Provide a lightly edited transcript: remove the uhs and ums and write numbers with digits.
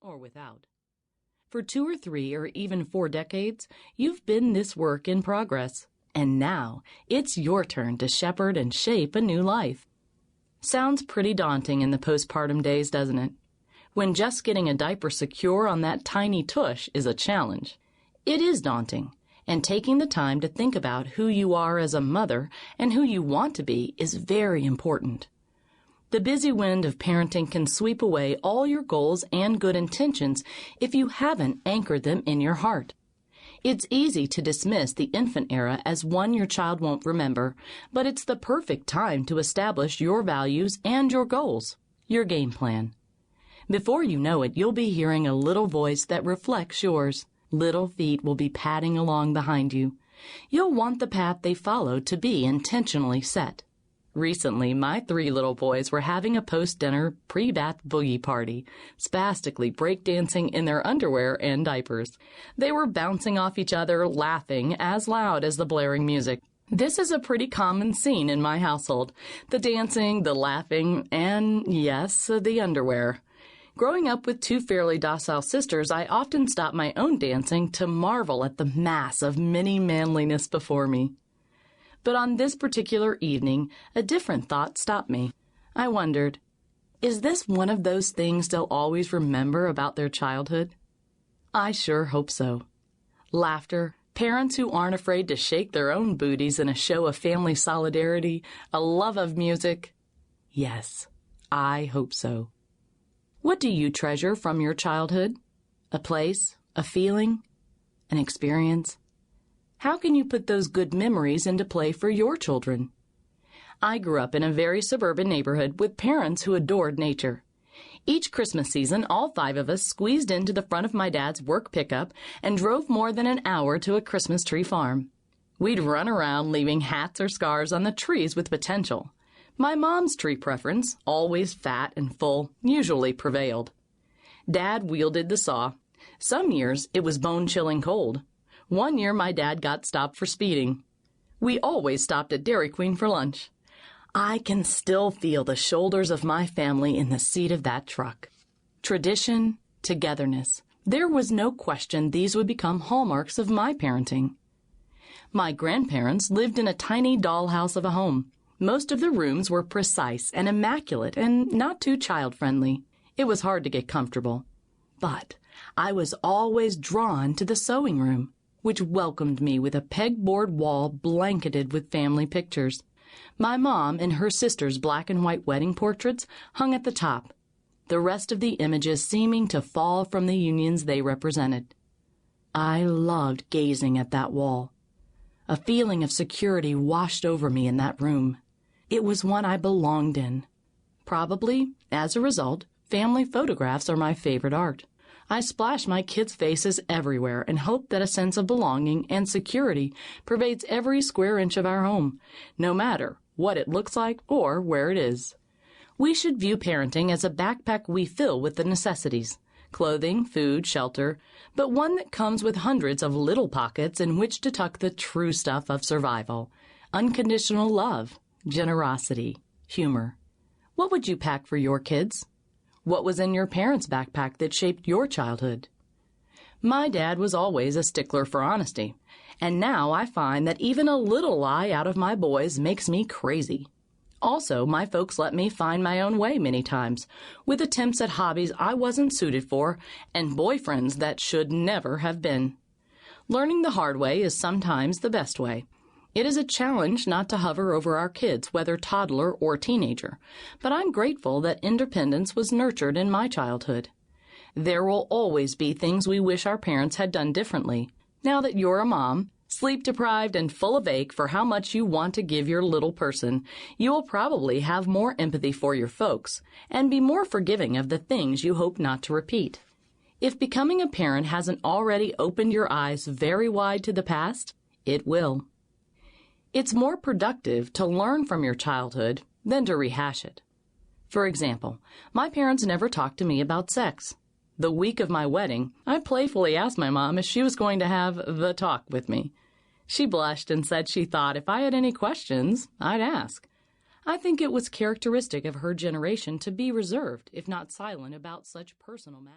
or without. For 2 or 3 or even 4 decades, you've been this work in progress, and now it's your turn to shepherd and shape a new life. Sounds pretty daunting in the postpartum days, doesn't it? When just getting a diaper secure on that tiny tush is a challenge. It is daunting, and taking the time to think about who you are as a mother and who you want to be is very important. The busy wind of parenting can sweep away all your goals and good intentions if you haven't anchored them in your heart. It's easy to dismiss the infant era as one your child won't remember, but it's the perfect time to establish your values and your goals, your game plan. Before you know it, you'll be hearing a little voice that reflects yours. Little feet will be padding along behind you. You'll want the path they follow to be intentionally set. Recently, my 3 little boys were having a post-dinner pre-bath boogie party, spastically breakdancing in their underwear and diapers. They were bouncing off each other, laughing as loud as the blaring music. This is a pretty common scene in my household. The dancing, the laughing, and yes, the underwear. Growing up with 2 fairly docile sisters, I often stopped my own dancing to marvel at the mass of mini manliness before me. But on this particular evening, a different thought stopped me. I wondered, is this one of those things they'll always remember about their childhood? I sure hope so. Laughter, parents who aren't afraid to shake their own booties in a show of family solidarity, a love of music. Yes, I hope so. What do you treasure from your childhood? A place, a feeling, an experience? How can you put those good memories into play for your children? I grew up in a very suburban neighborhood with parents who adored nature. Each Christmas season, all 5 of us squeezed into the front of my dad's work pickup and drove more than an hour to a Christmas tree farm. We'd run around leaving hats or scars on the trees with potential. My mom's tree preference, always fat and full, usually prevailed. Dad wielded the saw. Some years it was bone-chilling cold. One year my dad got stopped for speeding. We always stopped at Dairy Queen for lunch. I can still feel the shoulders of my family in the seat of that truck. Tradition, togetherness. There was no question these would become hallmarks of my parenting. My grandparents lived in a tiny dollhouse of a home. Most of the rooms were precise and immaculate and not too child-friendly. It was hard to get comfortable. But I was always drawn to the sewing room, which welcomed me with a pegboard wall blanketed with family pictures. My mom and her sister's black and white wedding portraits hung at the top, the rest of the images seeming to fall from the unions they represented. I loved gazing at that wall. A feeling of security washed over me in that room. It was one I belonged in. Probably, as a result, family photographs are my favorite art. I splash my kids' faces everywhere and hope that a sense of belonging and security pervades every square inch of our home, no matter what it looks like or where it is. We should view parenting as a backpack we fill with the necessities, clothing, food, shelter, but one that comes with hundreds of little pockets in which to tuck the true stuff of survival, unconditional love, generosity, humor. What would you pack for your kids? What was in your parents' backpack that shaped your childhood? My dad was always a stickler for honesty, and now I find that even a little lie out of my boys makes me crazy. Also, my folks let me find my own way many times, with attempts at hobbies I wasn't suited for and boyfriends that should never have been. Learning the hard way is sometimes the best way. It is a challenge not to hover over our kids, whether toddler or teenager, but I'm grateful that independence was nurtured in my childhood. There will always be things we wish our parents had done differently. Now that you're a mom, sleep-deprived and full of ache for how much you want to give your little person, you will probably have more empathy for your folks and be more forgiving of the things you hope not to repeat. If becoming a parent hasn't already opened your eyes very wide to the past, it will. It's more productive to learn from your childhood than to rehash it. For example, my parents never talked to me about sex. The week of my wedding, I playfully asked my mom if she was going to have the talk with me. She blushed and said she thought if I had any questions, I'd ask. I think it was characteristic of her generation to be reserved, if not silent, about such personal matters.